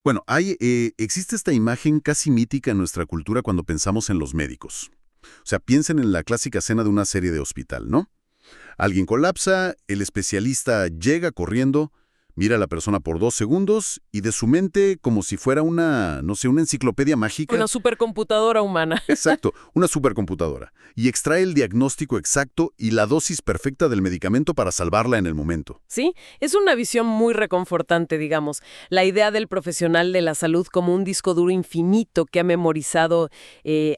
Bueno, existe esta imagen casi mítica en nuestra cultura cuando pensamos en los médicos. O sea, piensen en la clásica escena de una serie de hospital, ¿no? Alguien colapsa, el especialista llega corriendo, mira a la persona por 2 segundos y de su mente, como si fuera una, no sé, una enciclopedia mágica. Una supercomputadora humana. Exacto, una supercomputadora. Y extrae el diagnóstico exacto y la dosis perfecta del medicamento para salvarla en el momento. Sí, es una visión muy reconfortante, digamos. La idea del profesional de la salud como un disco duro infinito que ha memorizado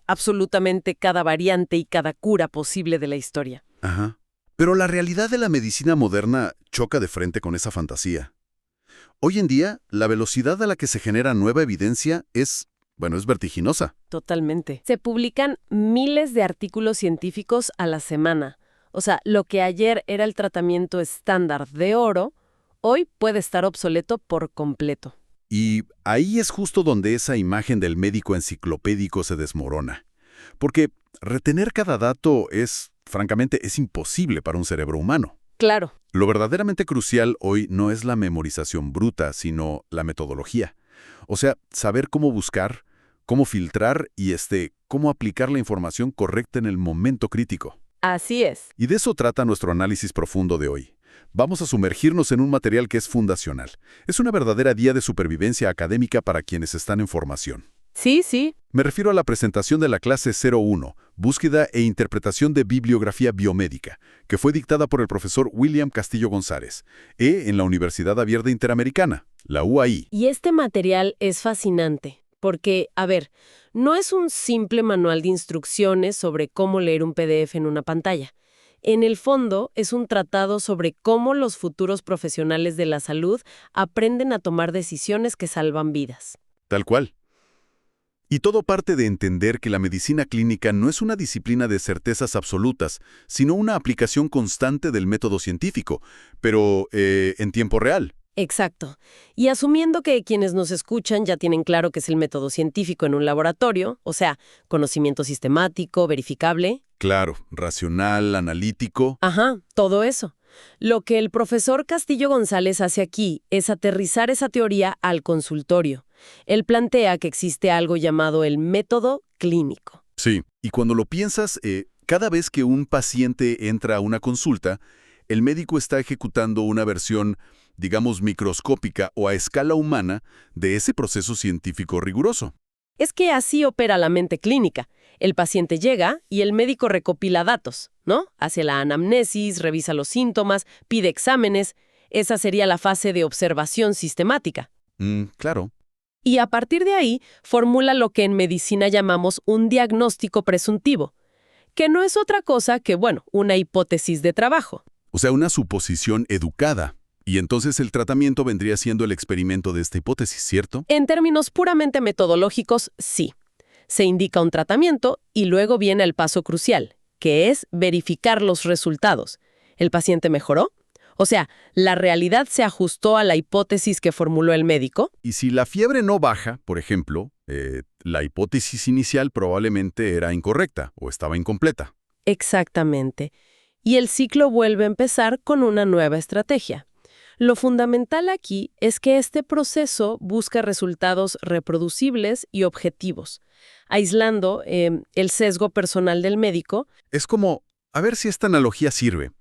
absolutamente cada variante y cada cura posible de la historia. Ajá. Pero la realidad de la medicina moderna choca de frente con esa fantasía. Hoy en día, la velocidad a la que se genera nueva evidencia es vertiginosa. Totalmente. Se publican miles de artículos científicos a la semana. O sea, lo que ayer era el tratamiento estándar de oro, hoy puede estar obsoleto por completo. Y ahí es justo donde esa imagen del médico enciclopédico se desmorona. Porque retener cada dato francamente, es imposible para un cerebro humano. Claro. Lo verdaderamente crucial hoy no es la memorización bruta, sino la metodología. O sea, saber cómo buscar, cómo filtrar y cómo aplicar la información correcta en el momento crítico. Así es. Y de eso trata nuestro análisis profundo de hoy. Vamos a sumergirnos en un material que es fundacional. Es una verdadera guía de supervivencia académica para quienes están en formación. Sí, sí. Me refiero a la presentación de la clase 01, Búsqueda e Interpretación de Bibliografía Biomédica, que fue dictada por el profesor William Castillo González, en la Universidad Abierta Interamericana, la UAI. Y este material es fascinante, porque, a ver, no es un simple manual de instrucciones sobre cómo leer un PDF en una pantalla. En el fondo, es un tratado sobre cómo los futuros profesionales de la salud aprenden a tomar decisiones que salvan vidas. Tal cual. Y todo parte de entender que la medicina clínica no es una disciplina de certezas absolutas, sino una aplicación constante del método científico, pero en tiempo real. Exacto. Y asumiendo que quienes nos escuchan ya tienen claro qué es el método científico en un laboratorio, o sea, conocimiento sistemático, verificable. Claro, racional, analítico. Ajá, todo eso. Lo que el profesor Castillo González hace aquí es aterrizar esa teoría al consultorio. Él plantea que existe algo llamado el método clínico. Sí, y cuando lo piensas, cada vez que un paciente entra a una consulta, el médico está ejecutando una versión, digamos, microscópica o a escala humana de ese proceso científico riguroso. Es que así opera la mente clínica. El paciente llega y el médico recopila datos, ¿no? Hace la anamnesis, revisa los síntomas, pide exámenes. Esa sería la fase de observación sistemática. Claro. Y a partir de ahí, formula lo que en medicina llamamos un diagnóstico presuntivo, que no es otra cosa que, una hipótesis de trabajo. O sea, una suposición educada. Y entonces el tratamiento vendría siendo el experimento de esta hipótesis, ¿cierto? En términos puramente metodológicos, sí. Se indica un tratamiento y luego viene el paso crucial, que es verificar los resultados. ¿El paciente mejoró? O sea, ¿la realidad se ajustó a la hipótesis que formuló el médico? Y si la fiebre no baja, por ejemplo, la hipótesis inicial probablemente era incorrecta o estaba incompleta. Exactamente. Y el ciclo vuelve a empezar con una nueva estrategia. Lo fundamental aquí es que este proceso busca resultados reproducibles y objetivos, aislando el sesgo personal del médico. Es como, a ver si esta analogía sirve.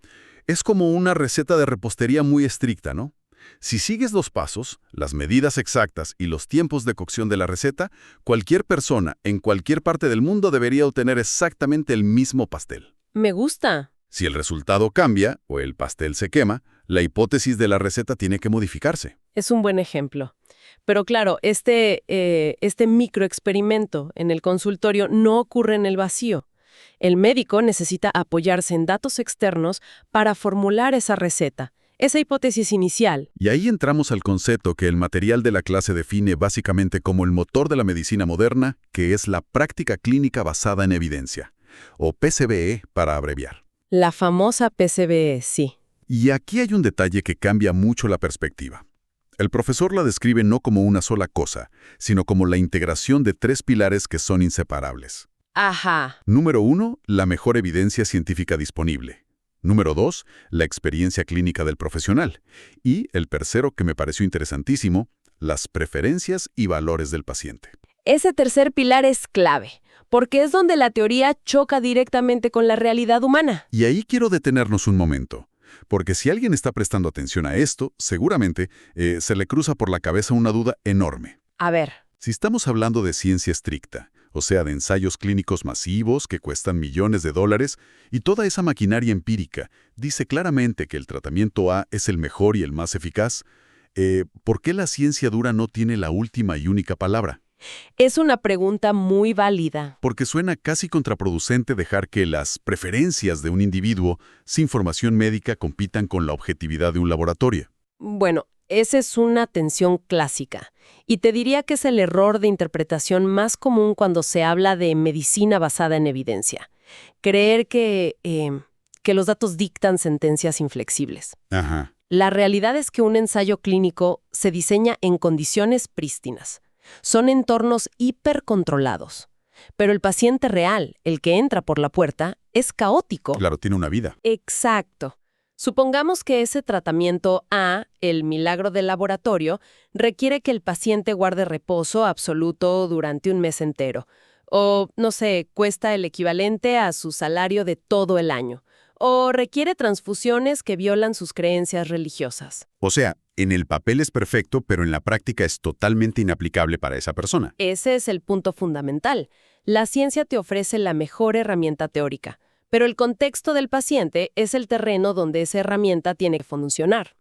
Es como una receta de repostería muy estricta, ¿no? Si sigues los pasos, las medidas exactas y los tiempos de cocción de la receta, cualquier persona en cualquier parte del mundo debería obtener exactamente el mismo pastel. Me gusta. Si el resultado cambia o el pastel se quema, la hipótesis de la receta tiene que modificarse. Es un buen ejemplo. Pero claro, este microexperimento en el consultorio no ocurre en el vacío. El médico necesita apoyarse en datos externos para formular esa receta, esa hipótesis inicial. Y ahí entramos al concepto que el material de la clase define básicamente como el motor de la medicina moderna, que es la práctica clínica basada en evidencia, o PCBE para abreviar. La famosa PCBE, sí. Y aquí hay un detalle que cambia mucho la perspectiva. El profesor la describe no como una sola cosa, sino como la integración de 3 pilares que son inseparables. Ajá. Número 1, la mejor evidencia científica disponible. Número 2, la experiencia clínica del profesional. Y el tercero, que me pareció interesantísimo, las preferencias y valores del paciente. Ese tercer pilar es clave, porque es donde la teoría choca directamente con la realidad humana. Y ahí quiero detenernos un momento, porque si alguien está prestando atención a esto, seguramente se le cruza por la cabeza una duda enorme. A ver. Si estamos hablando de ciencia estricta, o sea, de ensayos clínicos masivos que cuestan millones de dólares, y toda esa maquinaria empírica dice claramente que el tratamiento A es el mejor y el más eficaz, ¿por qué la ciencia dura no tiene la última y única palabra? Es una pregunta muy válida. Porque suena casi contraproducente dejar que las preferencias de un individuo sin formación médica compitan con la objetividad de un laboratorio. Bueno, esa es una tensión clásica. Y te diría que es el error de interpretación más común cuando se habla de medicina basada en evidencia. Creer que los datos dictan sentencias inflexibles. Ajá. La realidad es que un ensayo clínico se diseña en condiciones prístinas. Son entornos hipercontrolados. Pero el paciente real, el que entra por la puerta, es caótico. Claro, tiene una vida. Exacto. Supongamos que ese tratamiento A, el milagro del laboratorio, requiere que el paciente guarde reposo absoluto durante un mes entero. O, no sé, cuesta el equivalente a su salario de todo el año. O requiere transfusiones que violan sus creencias religiosas. O sea, en el papel es perfecto, pero en la práctica es totalmente inaplicable para esa persona. Ese es el punto fundamental. La ciencia te ofrece la mejor herramienta teórica, pero el contexto del paciente es el terreno donde esa herramienta tiene que funcionar.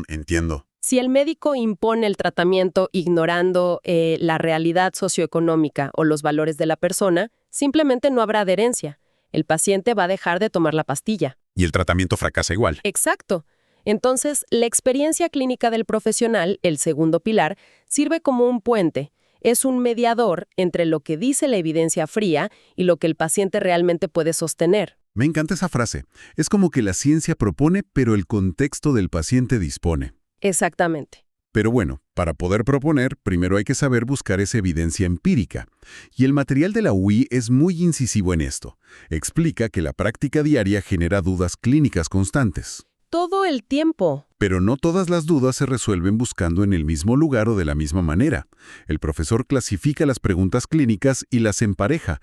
Entiendo. Si el médico impone el tratamiento ignorando la realidad socioeconómica o los valores de la persona, simplemente no habrá adherencia. El paciente va a dejar de tomar la pastilla. Y el tratamiento fracasa igual. Exacto. Entonces, la experiencia clínica del profesional, el segundo pilar, sirve como un puente. Es un mediador entre lo que dice la evidencia fría y lo que el paciente realmente puede sostener. Me encanta esa frase. Es como que la ciencia propone, pero el contexto del paciente dispone. Exactamente. Pero bueno, para poder proponer, primero hay que saber buscar esa evidencia empírica. Y el material de la UI es muy incisivo en esto. Explica que la práctica diaria genera dudas clínicas constantes. Todo el tiempo. Pero no todas las dudas se resuelven buscando en el mismo lugar o de la misma manera. El profesor clasifica las preguntas clínicas y las empareja,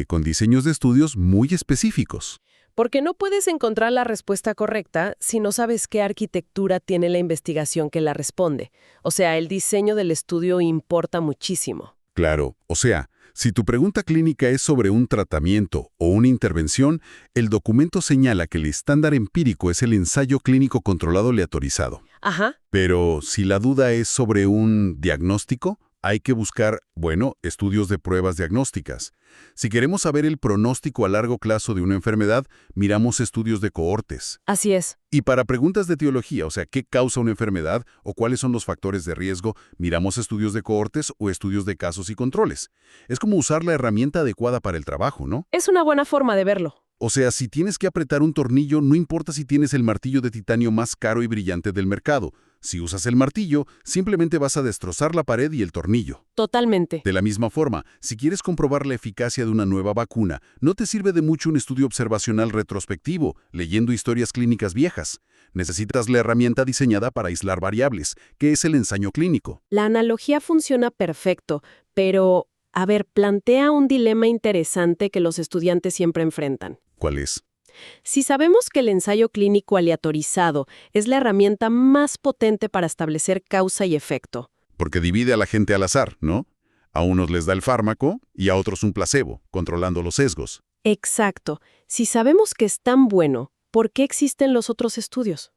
con diseños de estudios muy específicos. Porque no puedes encontrar la respuesta correcta si no sabes qué arquitectura tiene la investigación que la responde. O sea, el diseño del estudio importa muchísimo. Claro, o sea, si tu pregunta clínica es sobre un tratamiento o una intervención, el documento señala que el estándar empírico es el ensayo clínico controlado aleatorizado. Ajá. Pero si la duda es sobre un diagnóstico, hay que buscar, estudios de pruebas diagnósticas. Si queremos saber el pronóstico a largo plazo de una enfermedad, miramos estudios de cohortes. Así es. Y para preguntas de etiología, o sea, ¿qué causa una enfermedad o cuáles son los factores de riesgo? Miramos estudios de cohortes o estudios de casos y controles. Es como usar la herramienta adecuada para el trabajo, ¿no? Es una buena forma de verlo. O sea, si tienes que apretar un tornillo, no importa si tienes el martillo de titanio más caro y brillante del mercado. Si usas el martillo, simplemente vas a destrozar la pared y el tornillo. Totalmente. De la misma forma, si quieres comprobar la eficacia de una nueva vacuna, no te sirve de mucho un estudio observacional retrospectivo, leyendo historias clínicas viejas. Necesitas la herramienta diseñada para aislar variables, que es el ensayo clínico. La analogía funciona perfecto, pero, plantea un dilema interesante que los estudiantes siempre enfrentan. ¿Cuál es? Si sabemos que el ensayo clínico aleatorizado es la herramienta más potente para establecer causa y efecto. Porque divide a la gente al azar, ¿no? A unos les da el fármaco y a otros un placebo, controlando los sesgos. Exacto. Si sabemos que es tan bueno, ¿por qué existen los otros estudios?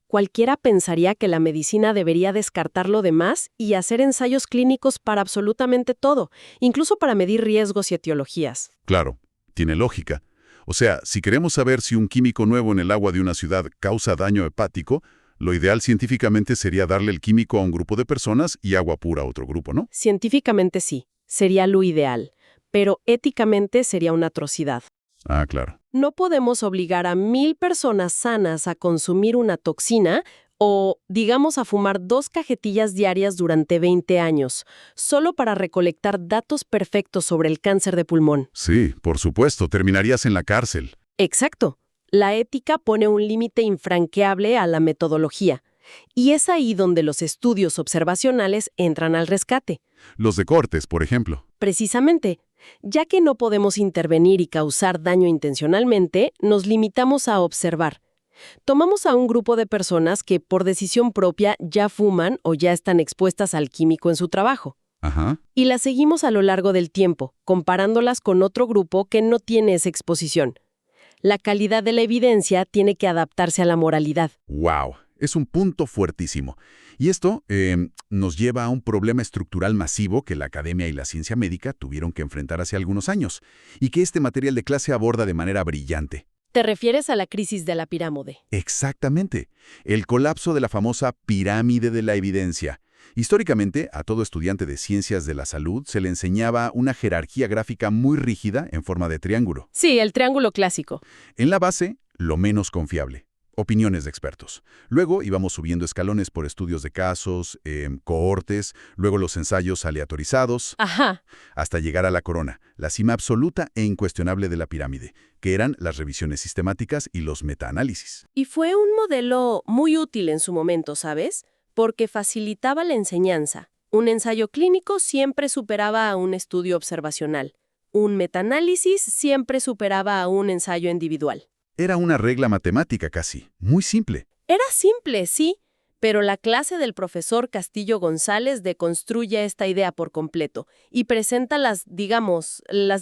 Cualquiera pensaría que la medicina debería descartar lo demás y hacer ensayos clínicos para absolutamente todo, incluso para medir riesgos y etiologías. Claro, tiene lógica. O sea, si queremos saber si un químico nuevo en el agua de una ciudad causa daño hepático, lo ideal científicamente sería darle el químico a un grupo de personas y agua pura a otro grupo, ¿no? Científicamente sí, sería lo ideal, pero éticamente sería una atrocidad. Ah, claro. No podemos obligar a 1000 personas sanas a consumir una toxina o, digamos, a fumar 2 cajetillas diarias durante 20 años, solo para recolectar datos perfectos sobre el cáncer de pulmón. Sí, por supuesto, terminarías en la cárcel. Exacto. La ética pone un límite infranqueable a la metodología. Y es ahí donde los estudios observacionales entran al rescate. Los de cortes, por ejemplo. Precisamente, ya que no podemos intervenir y causar daño intencionalmente, nos limitamos a observar. Tomamos a un grupo de personas que por decisión propia ya fuman o ya están expuestas al químico en su trabajo. Ajá. Y las seguimos a lo largo del tiempo, comparándolas con otro grupo que no tiene esa exposición. La calidad de la evidencia tiene que adaptarse a la moralidad. ¡Wow! Es un punto fuertísimo. Y esto nos lleva a un problema estructural masivo que la academia y la ciencia médica tuvieron que enfrentar hace algunos años, y que este material de clase aborda de manera brillante. ¿Te refieres a la crisis de la pirámide? Exactamente. El colapso de la famosa pirámide de la evidencia. Históricamente, a todo estudiante de ciencias de la salud se le enseñaba una jerarquía gráfica muy rígida en forma de triángulo. Sí, el triángulo clásico. En la base, lo menos confiable. Opiniones de expertos. Luego íbamos subiendo escalones por estudios de casos, cohortes, luego los ensayos aleatorizados, Ajá. hasta llegar a la corona, la cima absoluta e incuestionable de la pirámide, que eran las revisiones sistemáticas y los metaanálisis. Y fue un modelo muy útil en su momento, ¿sabes? Porque facilitaba la enseñanza. Un ensayo clínico siempre superaba a un estudio observacional. Un metaanálisis siempre superaba a un ensayo individual. Era una regla matemática casi, muy simple. Era simple, sí, pero la clase del profesor Castillo González deconstruye esta idea por completo y presenta las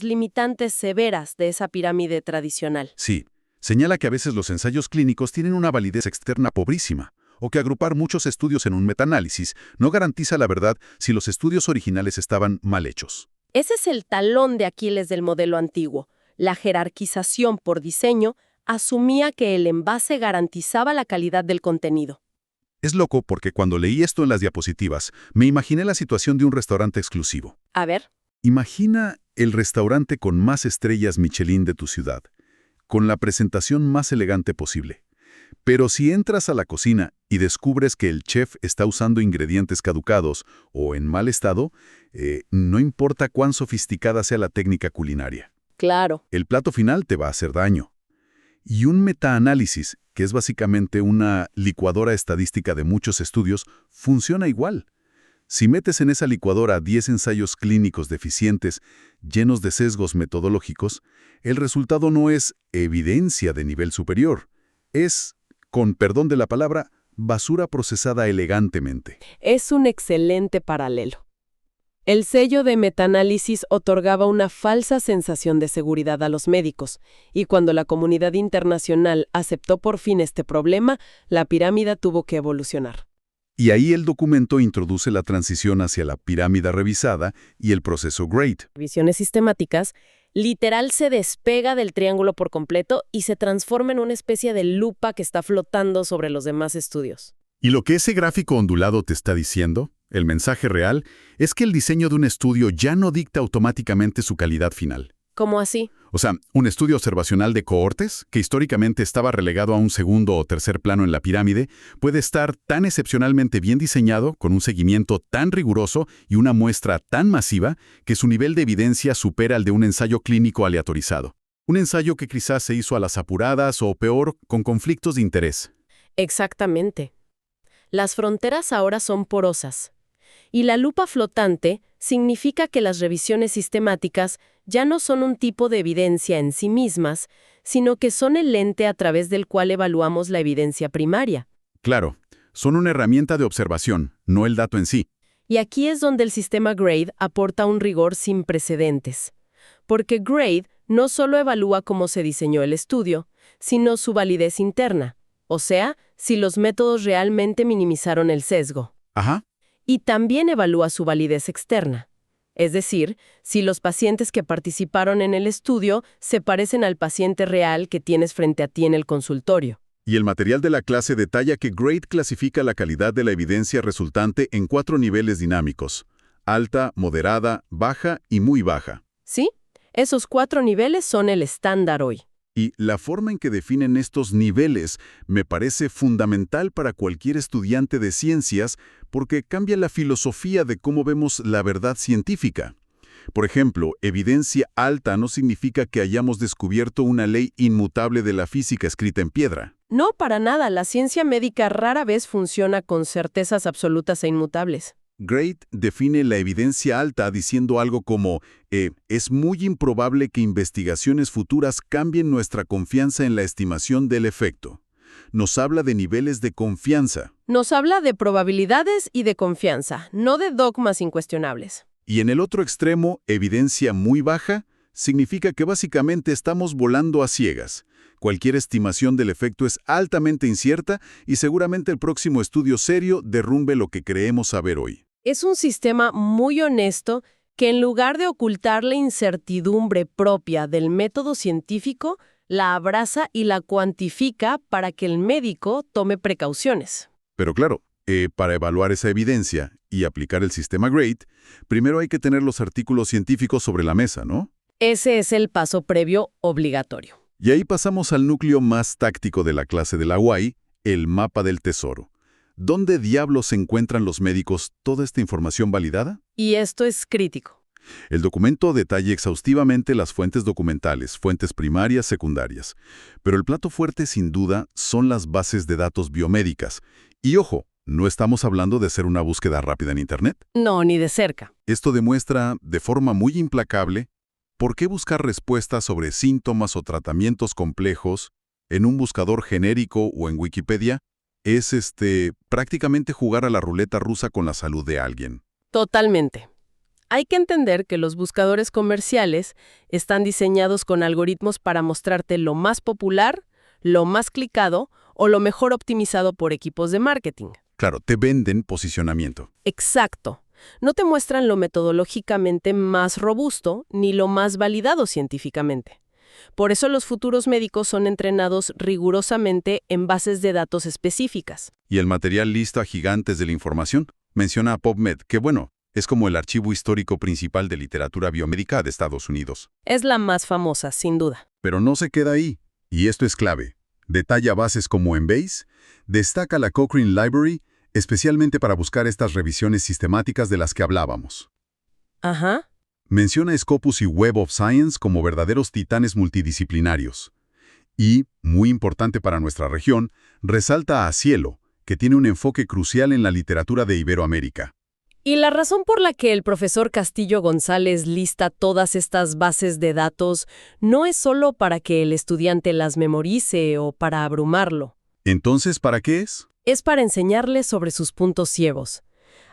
limitantes severas de esa pirámide tradicional. Sí, señala que a veces los ensayos clínicos tienen una validez externa pobrísima, o que agrupar muchos estudios en un metaanálisis no garantiza la verdad si los estudios originales estaban mal hechos. Ese es el talón de Aquiles del modelo antiguo. La jerarquización por diseño asumía que el envase garantizaba la calidad del contenido. Es loco porque cuando leí esto en las diapositivas, me imaginé la situación de un restaurante exclusivo. A ver. Imagina el restaurante con más estrellas Michelin de tu ciudad, con la presentación más elegante posible. Pero si entras a la cocina y descubres que el chef está usando ingredientes caducados o en mal estado, no importa cuán sofisticada sea la técnica culinaria. Claro. El plato final te va a hacer daño. Y un metaanálisis, que es básicamente una licuadora estadística de muchos estudios, funciona igual. Si metes en esa licuadora 10 ensayos clínicos deficientes, llenos de sesgos metodológicos, el resultado no es evidencia de nivel superior. Es, con perdón de la palabra, basura procesada elegantemente. Es un excelente paralelo. El sello de metaanálisis otorgaba una falsa sensación de seguridad a los médicos, y cuando la comunidad internacional aceptó por fin este problema, la pirámide tuvo que evolucionar. Y ahí el documento introduce la transición hacia la pirámide revisada y el proceso GRADE. Visiones sistemáticas, literal se despega del triángulo por completo y se transforma en una especie de lupa que está flotando sobre los demás estudios. Y lo que ese gráfico ondulado te está diciendo, el mensaje real, es que el diseño de un estudio ya no dicta automáticamente su calidad final. ¿Cómo así? O sea, un estudio observacional de cohortes, que históricamente estaba relegado a un segundo o tercer plano en la pirámide, puede estar tan excepcionalmente bien diseñado, con un seguimiento tan riguroso y una muestra tan masiva, que su nivel de evidencia supera al de un ensayo clínico aleatorizado. Un ensayo que quizás se hizo a las apuradas o, peor, con conflictos de interés. Exactamente. Las fronteras ahora son porosas. Y la lupa flotante significa que las revisiones sistemáticas ya no son un tipo de evidencia en sí mismas, sino que son el lente a través del cual evaluamos la evidencia primaria. Claro, son una herramienta de observación, no el dato en sí. Y aquí es donde el sistema GRADE aporta un rigor sin precedentes. Porque GRADE no solo evalúa cómo se diseñó el estudio, sino su validez interna, o sea, si los métodos realmente minimizaron el sesgo. Ajá. Y también evalúa su validez externa. Es decir, si los pacientes que participaron en el estudio se parecen al paciente real que tienes frente a ti en el consultorio. Y el material de la clase detalla que GRADE clasifica la calidad de la evidencia resultante en 4 niveles dinámicos: alta, moderada, baja y muy baja. ¿Sí? Esos 4 niveles son el estándar hoy. Y la forma en que definen estos niveles me parece fundamental para cualquier estudiante de ciencias porque cambia la filosofía de cómo vemos la verdad científica. Por ejemplo, evidencia alta no significa que hayamos descubierto una ley inmutable de la física escrita en piedra. No, para nada. La ciencia médica rara vez funciona con certezas absolutas e inmutables. Great define la evidencia alta diciendo algo como, es muy improbable que investigaciones futuras cambien nuestra confianza en la estimación del efecto. Nos habla de niveles de confianza. Nos habla de probabilidades y de confianza, no de dogmas incuestionables. Y en el otro extremo, evidencia muy baja, significa que básicamente estamos volando a ciegas. Cualquier estimación del efecto es altamente incierta y seguramente el próximo estudio serio derrumbe lo que creemos saber hoy. Es un sistema muy honesto que en lugar de ocultar la incertidumbre propia del método científico, la abraza y la cuantifica para que el médico tome precauciones. Pero claro, para evaluar esa evidencia y aplicar el sistema GREAT, primero hay que tener los artículos científicos sobre la mesa, ¿no? Ese es el paso previo obligatorio. Y ahí pasamos al núcleo más táctico de la clase de la UAI, el mapa del tesoro. ¿Dónde diablos se encuentran los médicos toda esta información validada? Y esto es crítico. El documento detalla exhaustivamente las fuentes documentales, fuentes primarias, secundarias. Pero el plato fuerte, sin duda, son las bases de datos biomédicas. Y ojo, no estamos hablando de hacer una búsqueda rápida en Internet. No, ni de cerca. Esto demuestra, de forma muy implacable, por qué buscar respuestas sobre síntomas o tratamientos complejos en un buscador genérico o en Wikipedia es prácticamente jugar a la ruleta rusa con la salud de alguien. Totalmente. Hay que entender que los buscadores comerciales están diseñados con algoritmos para mostrarte lo más popular, lo más clicado o lo mejor optimizado por equipos de marketing. Claro, te venden posicionamiento. Exacto. No te muestran lo metodológicamente más robusto ni lo más validado científicamente. Por eso los futuros médicos son entrenados rigurosamente en bases de datos específicas. Y el material listo a gigantes de la información menciona a PubMed, que bueno, es como el archivo histórico principal de literatura biomédica de Estados Unidos. Es la más famosa, sin duda. Pero no se queda ahí, y esto es clave. Detalla bases como Embase, destaca la Cochrane Library, especialmente para buscar estas revisiones sistemáticas de las que hablábamos. Ajá. Menciona Scopus y Web of Science como verdaderos titanes multidisciplinarios. Y, muy importante para nuestra región, resalta a Cielo, que tiene un enfoque crucial en la literatura de Iberoamérica. Y la razón por la que el profesor Castillo González lista todas estas bases de datos no es solo para que el estudiante las memorice o para abrumarlo. Entonces, ¿para qué es? Es para enseñarle sobre sus puntos ciegos.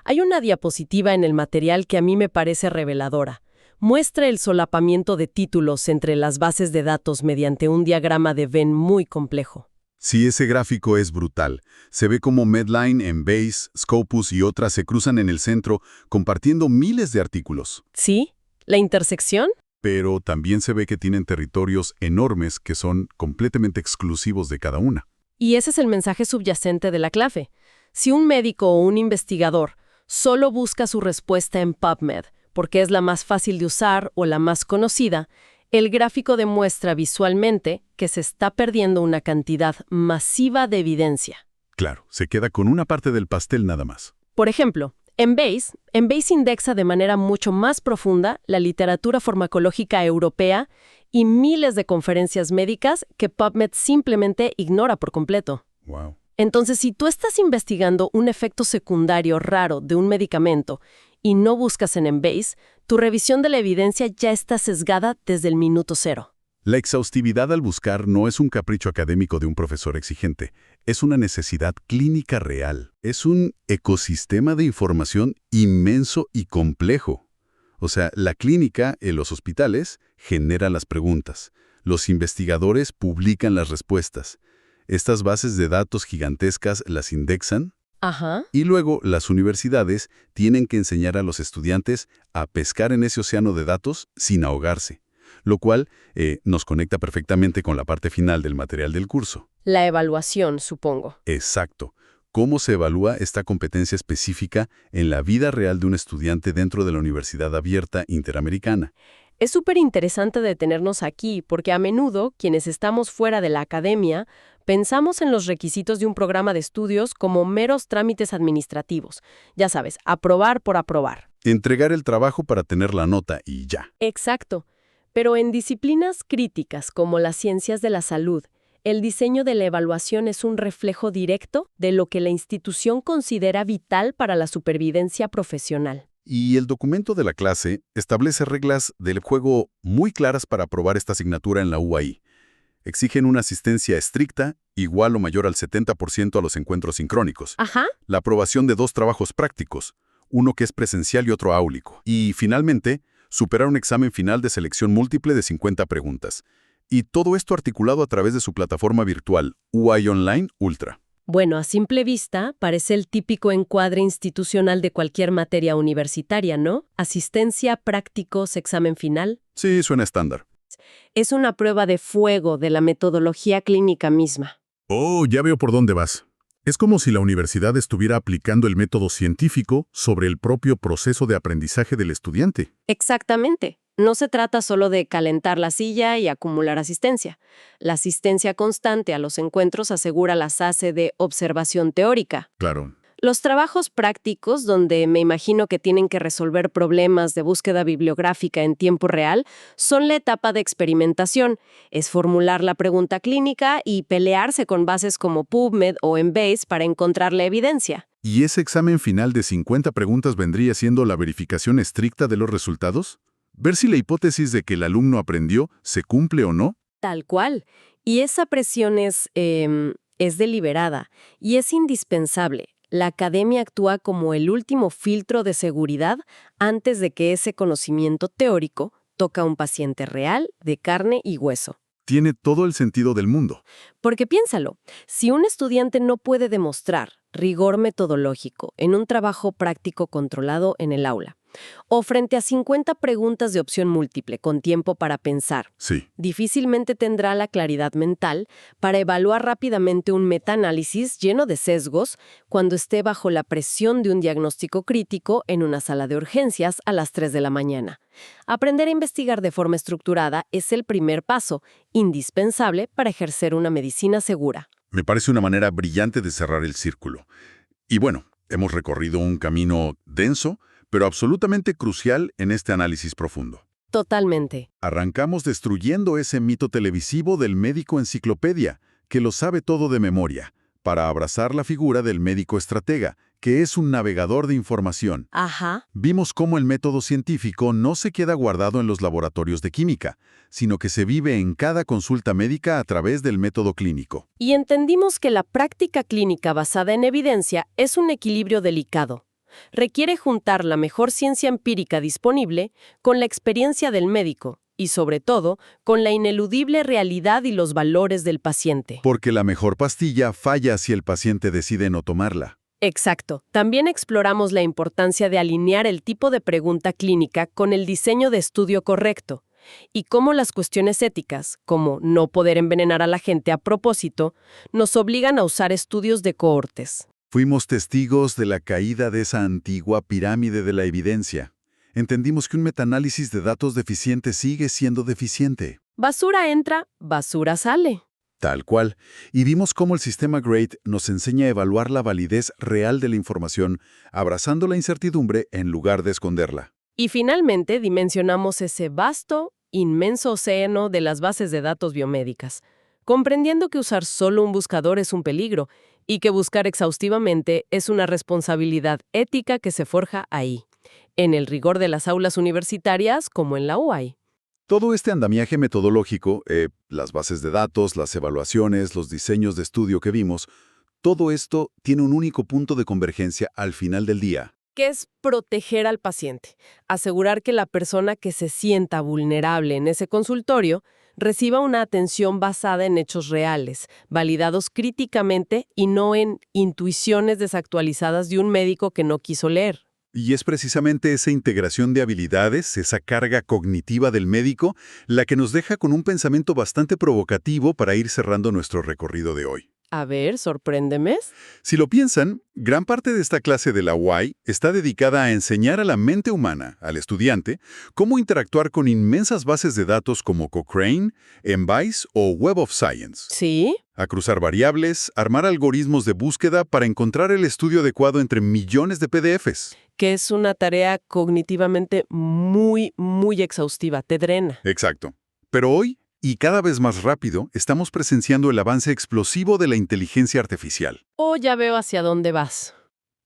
Hay una diapositiva en el material que a mí me parece reveladora. Muestra el solapamiento de títulos entre las bases de datos mediante un diagrama de Venn muy complejo. Sí, ese gráfico es brutal. Se ve como Medline, Embase, Scopus y otras se cruzan en el centro, compartiendo miles de artículos. ¿Sí? ¿La intersección? Pero también se ve que tienen territorios enormes que son completamente exclusivos de cada una. Y ese es el mensaje subyacente de la clave. Si un médico o un investigador solo busca su respuesta en PubMed, porque es la más fácil de usar o la más conocida, el gráfico demuestra visualmente que se está perdiendo una cantidad masiva de evidencia. Claro, se queda con una parte del pastel nada más. Por ejemplo, Embase indexa de manera mucho más profunda la literatura farmacológica europea y miles de conferencias médicas que PubMed simplemente ignora por completo. Wow. Entonces, si tú estás investigando un efecto secundario raro de un medicamento y no buscas en Embase, tu revisión de la evidencia ya está sesgada desde el minuto cero. La exhaustividad al buscar no es un capricho académico de un profesor exigente, es una necesidad clínica real. Es un ecosistema de información inmenso y complejo. O sea, la clínica en los hospitales genera las preguntas. Los investigadores publican las respuestas. Estas bases de datos gigantescas las indexan. Ajá. Y luego las universidades tienen que enseñar a los estudiantes a pescar en ese océano de datos sin ahogarse, lo cual nos conecta perfectamente con la parte final del material del curso. La evaluación, supongo. Exacto. ¿Cómo se evalúa esta competencia específica en la vida real de un estudiante dentro de la Universidad Abierta Interamericana? Es súper interesante detenernos aquí porque a menudo quienes estamos fuera de la academia pensamos en los requisitos de un programa de estudios como meros trámites administrativos. Ya sabes, aprobar por aprobar. Entregar el trabajo para tener la nota y ya. Exacto. Pero en disciplinas críticas como las ciencias de la salud, el diseño de la evaluación es un reflejo directo de lo que la institución considera vital para la supervivencia profesional. Y el documento de la clase establece reglas del juego muy claras para aprobar esta asignatura en la UAI. Exigen una asistencia estricta, igual o mayor al 70% a los encuentros sincrónicos. Ajá. La aprobación de 2 trabajos prácticos, uno que es presencial y otro áulico. Y, finalmente, superar un examen final de selección múltiple de 50 preguntas. Y todo esto articulado a través de su plataforma virtual, UAI Online Ultra. Bueno, a simple vista, parece el típico encuadre institucional de cualquier materia universitaria, ¿no? Asistencia, prácticos, examen final. Sí, suena estándar. Es una prueba de fuego de la metodología clínica misma. Oh, ya veo por dónde vas. Es como si la universidad estuviera aplicando el método científico sobre el propio proceso de aprendizaje del estudiante. Exactamente. No se trata solo de calentar la silla y acumular asistencia. La asistencia constante a los encuentros asegura la SACE de observación teórica. Claro. Los trabajos prácticos, donde me imagino que tienen que resolver problemas de búsqueda bibliográfica en tiempo real, son la etapa de experimentación. Es formular la pregunta clínica y pelearse con bases como PubMed o Embase para encontrar la evidencia. ¿Y ese examen final de 50 preguntas vendría siendo la verificación estricta de los resultados? ¿Ver si la hipótesis de que el alumno aprendió se cumple o no? Tal cual. Y esa presión es deliberada y es indispensable. La academia actúa como el último filtro de seguridad antes de que ese conocimiento teórico toque a un paciente real de carne y hueso. Tiene todo el sentido del mundo. Porque piénsalo, si un estudiante no puede demostrar rigor metodológico en un trabajo práctico controlado en el aula, o frente a 50 preguntas de opción múltiple con tiempo para pensar, Sí. difícilmente tendrá la claridad mental para evaluar rápidamente un metaanálisis lleno de sesgos cuando esté bajo la presión de un diagnóstico crítico en una sala de urgencias a las 3 de la mañana. Aprender a investigar de forma estructurada es el primer paso, indispensable para ejercer una medicina segura. Me parece una manera brillante de cerrar el círculo. Y bueno, hemos recorrido un camino denso, pero absolutamente crucial en este análisis profundo. Totalmente. Arrancamos destruyendo ese mito televisivo del médico enciclopedia, que lo sabe todo de memoria, para abrazar la figura del médico estratega, que es un navegador de información. Ajá. Vimos cómo el método científico no se queda guardado en los laboratorios de química, sino que se vive en cada consulta médica a través del método clínico. Y entendimos que la práctica clínica basada en evidencia es un equilibrio delicado. Requiere juntar la mejor ciencia empírica disponible con la experiencia del médico y, sobre todo, con la ineludible realidad y los valores del paciente. Porque la mejor pastilla falla si el paciente decide no tomarla. Exacto. También exploramos la importancia de alinear el tipo de pregunta clínica con el diseño de estudio correcto y cómo las cuestiones éticas, como no poder envenenar a la gente a propósito, nos obligan a usar estudios de cohortes. Fuimos testigos de la caída de esa antigua pirámide de la evidencia. Entendimos que un metaanálisis de datos deficiente sigue siendo deficiente. Basura entra, basura sale. Tal cual. Y vimos cómo el sistema GRADE nos enseña a evaluar la validez real de la información, abrazando la incertidumbre en lugar de esconderla. Y finalmente dimensionamos ese vasto, inmenso océano de las bases de datos biomédicas, comprendiendo que usar solo un buscador es un peligro y que buscar exhaustivamente es una responsabilidad ética que se forja ahí, en el rigor de las aulas universitarias como en la UAI. Todo este andamiaje metodológico, las bases de datos, las evaluaciones, los diseños de estudio que vimos, todo esto tiene un único punto de convergencia al final del día. Que es proteger al paciente, asegurar que la persona que se sienta vulnerable en ese consultorio reciba una atención basada en hechos reales, validados críticamente y no en intuiciones desactualizadas de un médico que no quiso leer. Y es precisamente esa integración de habilidades, esa carga cognitiva del médico, la que nos deja con un pensamiento bastante provocativo para ir cerrando nuestro recorrido de hoy. A ver, sorpréndeme. Si lo piensan, gran parte de esta clase de la UAI está dedicada a enseñar a la mente humana, al estudiante, cómo interactuar con inmensas bases de datos como Cochrane, Embase o Web of Science. ¿Sí? A cruzar variables, armar algoritmos de búsqueda para encontrar el estudio adecuado entre millones de PDFs. que es una tarea cognitivamente muy, muy exhaustiva, te drena. Exacto. Pero hoy, y cada vez más rápido, estamos presenciando el avance explosivo de la inteligencia artificial. Oh, ya veo hacia dónde vas.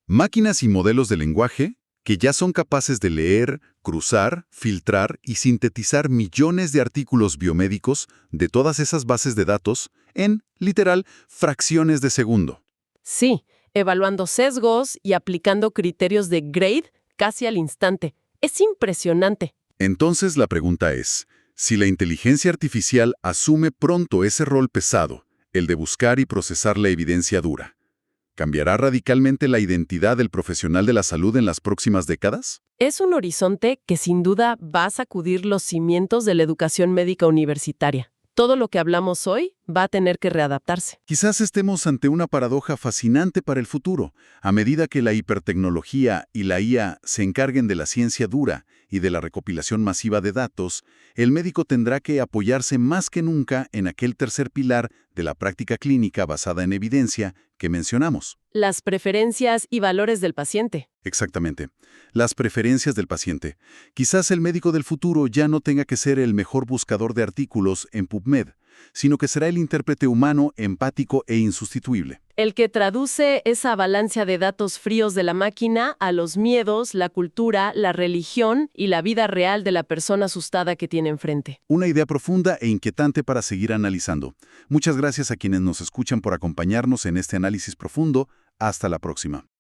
Máquinas y modelos de lenguaje que ya son capaces de leer, cruzar, filtrar y sintetizar millones de artículos biomédicos de todas esas bases de datos en, literal, fracciones de segundo. Sí, evaluando sesgos y aplicando criterios de grade casi al instante. Es impresionante. Entonces la pregunta es, si la inteligencia artificial asume pronto ese rol pesado, el de buscar y procesar la evidencia dura, ¿cambiará radicalmente la identidad del profesional de la salud en las próximas décadas? Es un horizonte que sin duda va a sacudir los cimientos de la educación médica universitaria. Todo lo que hablamos hoy va a tener que readaptarse. Quizás estemos ante una paradoja fascinante para el futuro. A medida que la hipertecnología y la IA se encarguen de la ciencia dura y de la recopilación masiva de datos, el médico tendrá que apoyarse más que nunca en aquel tercer pilar de la práctica clínica basada en evidencia que mencionamos. Las preferencias y valores del paciente. Exactamente. Las preferencias del paciente. Quizás el médico del futuro ya no tenga que ser el mejor buscador de artículos en PubMed, sino que será el intérprete humano, empático e insustituible. El que traduce esa avalancha de datos fríos de la máquina a los miedos, la cultura, la religión y la vida real de la persona asustada que tiene enfrente. Una idea profunda e inquietante para seguir analizando. Muchas gracias a quienes nos escuchan por acompañarnos en este análisis profundo. Hasta la próxima.